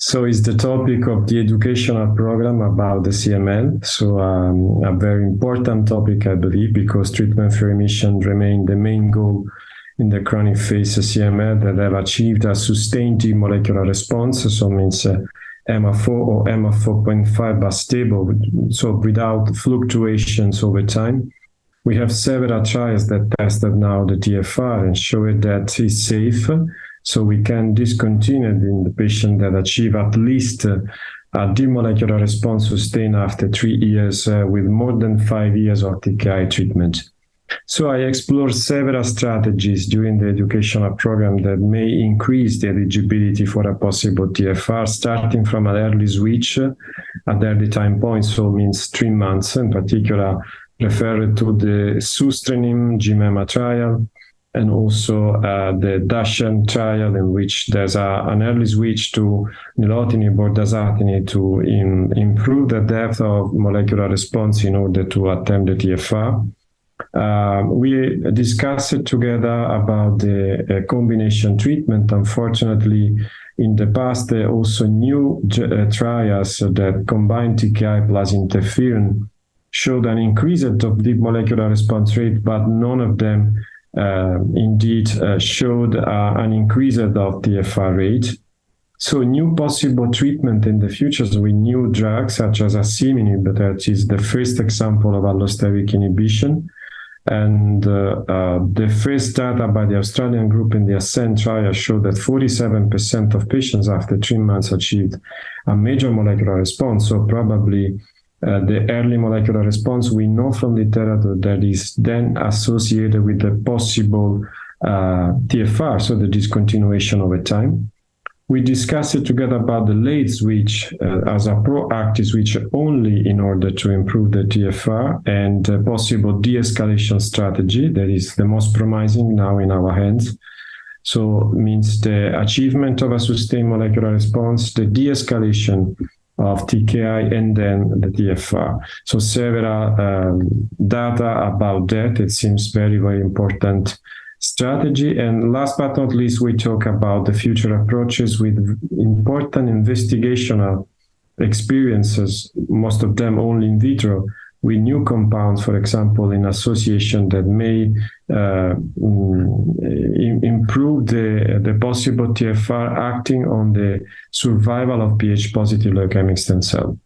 So it's the topic of the educational program about the CML. So a very important topic, I believe, because treatment for remission remains the main goal in the chronic phase of CML that have achieved a sustained deep molecular response. So means MA4 or MA4.5 but stable, so without fluctuations over time. We have several trials that tested now the TFR and showed that it's safe. So we can discontinue in the patient that achieve at least a deep molecular response sustained after 3 years with more than 5 years of TKI treatment. So I explored several strategies during the educational program that may increase the eligibility for a possible TFR, starting from an early switch at early time point, so means 3 months, in particular referred to the Asciminib GMEMA trial, and also the DASHN trial, in which there's an early switch to nilotinib or dasatinib to improve the depth of molecular response in order to attempt the TFR. We discussed it together about the combination treatment. Unfortunately, in the past, there are also new trials that combine TKI plus interferon showed an increase of deep molecular response rate, but none of them indeed showed an increase of TFR rate. So new possible treatment in the future with new drugs such as Asciminib, that is the first example of allosteric inhibition. And the first data by the Australian group in the ASCEND trial showed that 47% of patients after 3 months achieved a major molecular response. So probably the early molecular response we know from literature that is then associated with the possible TFR, so the discontinuation over time. We discussed it together about the late switch as a proactive switch only in order to improve the TFR, and a possible de-escalation strategy that is the most promising now in our hands. So means the achievement of a sustained molecular response, the de-escalation of TKI, and then the TFR. So several data about that. It seems very, very important strategy. And last but not least, we talk about the future approaches with important investigational experiences, most of them only in vitro, with new compounds, for example, in association that may improve the possible TFR acting on the survival of Ph-positive leukemic stem cell.